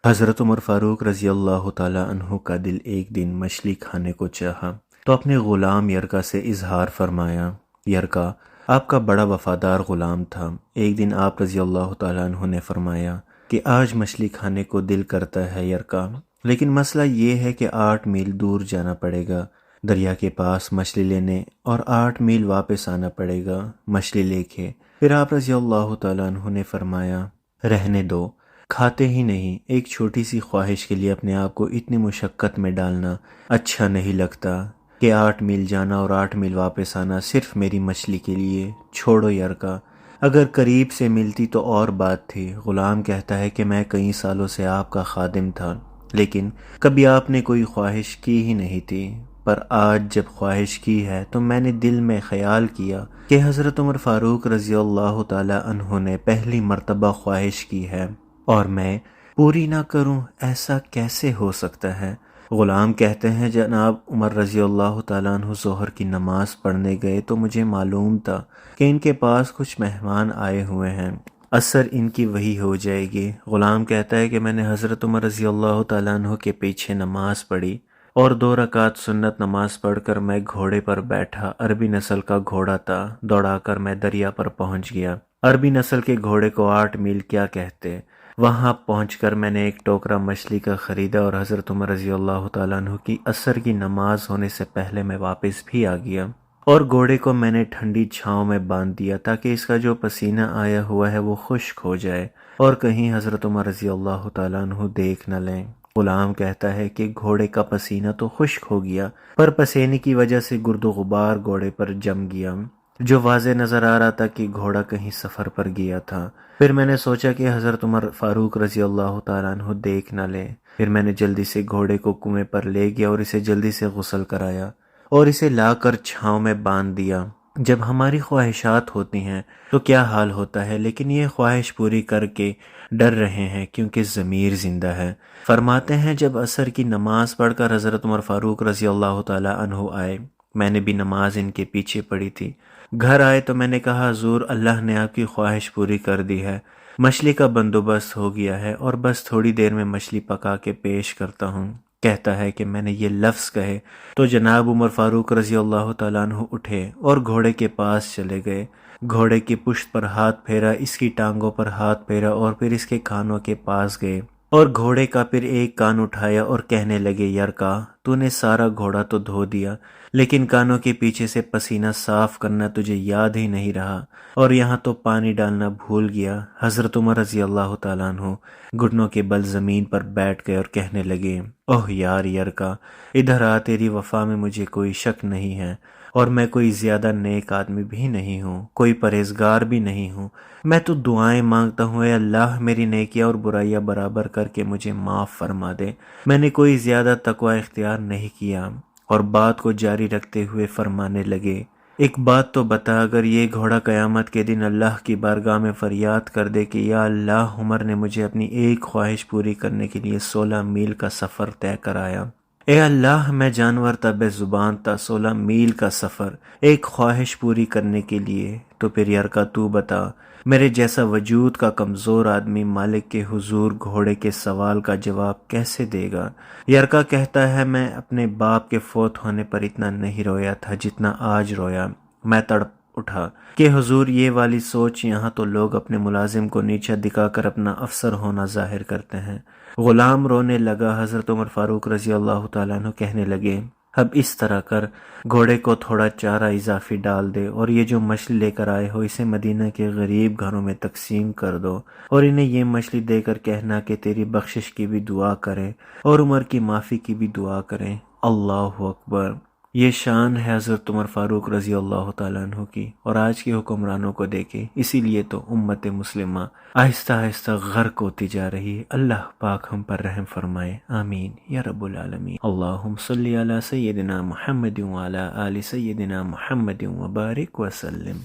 حضرت عمر فاروق رضی اللہ تعالیٰ عنہ کا دل ایک دن مچھلی کھانے کو چاہا تو اپنے غلام یرکا سے اظہار فرمایا۔ یرکا آپ کا بڑا وفادار غلام تھا۔ ایک دن آپ رضی اللہ تعالیٰ عنہ نے فرمایا کہ آج مچھلی کھانے کو دل کرتا ہے یرکا، لیکن مسئلہ یہ ہے کہ 8 میل دور جانا پڑے گا دریا کے پاس مچھلی لینے، اور 8 میل واپس آنا پڑے گا مچھلی لے کے۔ پھر آپ رضی اللہ تعالیٰ عنہ نے فرمایا رہنے دو، کھاتے ہی نہیں، ایک چھوٹی سی خواہش کے لیے اپنے آپ کو اتنی مشقت میں ڈالنا اچھا نہیں لگتا کہ 8 میل جانا اور 8 میل واپس آنا صرف میری مچھلی کے لیے۔ چھوڑو یرکا، اگر قریب سے ملتی تو اور بات تھی۔ غلام کہتا ہے کہ میں کئی سالوں سے آپ کا خادم تھا، لیکن کبھی آپ نے کوئی خواہش کی ہی نہیں تھی، پر آج جب خواہش کی ہے تو میں نے دل میں خیال کیا کہ حضرت عمر فاروق رضی اللہ تعالی عنہ نے پہلی مرتبہ خواہش کی ہے اور میں پوری نہ کروں، ایسا کیسے ہو سکتا ہے؟ غلام کہتے ہیں جناب عمر رضی اللہ تعالیٰ عنہ ظہر کی نماز پڑھنے گئے تو مجھے معلوم تھا کہ ان کے پاس کچھ مہمان آئے ہوئے ہیں، عصر ان کی وہی ہو جائے گی۔ غلام کہتا ہے کہ میں نے حضرت عمر رضی اللہ تعالیٰ عنہ کے پیچھے نماز پڑھی اور 2 رکعت سنت نماز پڑھ کر میں گھوڑے پر بیٹھا۔ عربی نسل کا گھوڑا تھا، دوڑا کر میں دریا پر پہنچ گیا۔ عربی نسل کے گھوڑے کو 8 میل کیا کہتے؟ وہاں پہنچ کر میں نے ایک ٹوکرا مچھلی کا خریدا اور حضرت عمر رضی اللہ تعالیٰ عنہ کی عصر کی نماز ہونے سے پہلے میں واپس بھی آ گیا، اور گھوڑے کو میں نے ٹھنڈی چھاؤں میں باندھ دیا تاکہ اس کا جو پسینہ آیا ہوا ہے وہ خشک ہو جائے اور کہیں حضرت عمر رضی اللہ تعالیٰ عنہ دیکھ نہ لیں۔ غلام کہتا ہے کہ گھوڑے کا پسینہ تو خشک ہو گیا، پر پسینے کی وجہ سے گرد و غبار گھوڑے پر جم گیا، جو واضح نظر آ رہا تھا کہ گھوڑا کہیں سفر پر گیا تھا۔ پھر میں نے سوچا کہ حضرت عمر فاروق رضی اللہ تعالیٰ عنہ دیکھ نہ لے۔ پھر میں نے جلدی سے گھوڑے کو کنویں پر لے گیا اور اسے جلدی سے غسل کرایا اور اسے لا کر چھاؤں میں باندھ دیا۔ جب ہماری خواہشات ہوتی ہیں تو کیا حال ہوتا ہے، لیکن یہ خواہش پوری کر کے ڈر رہے ہیں کیونکہ ضمیر زندہ ہے۔ فرماتے ہیں جب عصر کی نماز پڑھ کر حضرت عمر فاروق رضی اللہ تعالیٰ عنہ آئے، میں نے بھی نماز ان کے پیچھے پڑھی تھی۔ گھر آئے تو میں نے کہا حضور اللہ نے آپ کی خواہش پوری کر دی ہے، مچھلی کا بندوبست ہو گیا ہے اور بس تھوڑی دیر میں مچھلی پکا کے پیش کرتا ہوں۔ کہتا ہے کہ میں نے یہ لفظ کہے تو جناب عمر فاروق رضی اللہ تعالیٰ عنہ اٹھے اور گھوڑے کے پاس چلے گئے، گھوڑے کی پشت پر ہاتھ پھیرا، اس کی ٹانگوں پر ہاتھ پھیرا اور پھر اس کے کانوں کے پاس گئے اور گھوڑے کا پھر ایک کان اٹھایا اور کہنے لگے یرکا تو نے سارا گھوڑا تو دھو دیا، لیکن کانوں کے پیچھے سے پسینہ صاف کرنا تجھے یاد ہی نہیں رہا اور یہاں تو پانی ڈالنا بھول گیا۔ حضرت عمر رضی اللہ تعالیٰ عنہ گھٹنوں کے بل زمین پر بیٹھ گئے اور کہنے لگے اوہ یار یرکا، ادھر آ، تیری وفا میں مجھے کوئی شک نہیں ہے اور میں کوئی زیادہ نیک آدمی بھی نہیں ہوں، کوئی پرہیزگار بھی نہیں ہوں۔ میں تو دعائیں مانگتا ہوں، اے اللہ میری نیکیاں اور برائیاں برابر کر کے مجھے معاف فرما دے، میں نے کوئی زیادہ تقوی اختیار نہیں کیا۔ اور بات کو جاری رکھتے ہوئے فرمانے لگے ایک بات تو بتا، اگر یہ گھوڑا قیامت کے دن اللہ کی بارگاہ میں فریاد کر دے کہ یا اللہ عمر نے مجھے اپنی ایک خواہش پوری کرنے کے لیے 16 میل کا سفر طے کرایا، اے اللہ میں جانور تھا، بے زبان تھا، 16 میل کا سفر ایک خواہش پوری کرنے کے لیے، تو پھر یرکا تو بتا میرے جیسا وجود کا کمزور آدمی مالک کے حضور گھوڑے کے سوال کا جواب کیسے دے گا؟ یرکا کہتا ہے میں اپنے باپ کے فوت ہونے پر اتنا نہیں رویا تھا جتنا آج رویا۔ میں تڑپ اٹھا کہ حضور یہ والی سوچ، یہاں تو لوگ اپنے ملازم کو نیچا دکھا کر اپنا افسر ہونا ظاہر کرتے ہیں۔ غلام رونے لگا۔ حضرت عمر فاروق رضی اللہ تعالیٰ عنہ کہنے لگے اب اس طرح کر، گھوڑے کو تھوڑا چارہ اضافی ڈال دے اور یہ جو مچھلی لے کر آئے ہو اسے مدینہ کے غریب گھروں میں تقسیم کر دو اور انہیں یہ مچھلی دے کر کہنا کہ تیری بخشش کی بھی دعا کریں اور عمر کی معافی کی بھی دعا کریں۔ اللہ اکبر! یہ شان ہے حضرت عمر فاروق رضی اللہ تعالیٰ عنہ کی، اور آج کے حکمرانوں کو دیکھیں، اسی لیے تو امت مسلمہ آہستہ آہستہ غرق ہوتی جا رہی ہے۔ اللہ پاک ہم پر رحم فرمائے، آمین یا رب العالمین۔ اللہم صلی علی سیدنا محمد وعلی آل سیدنا محمد وبارک وسلم۔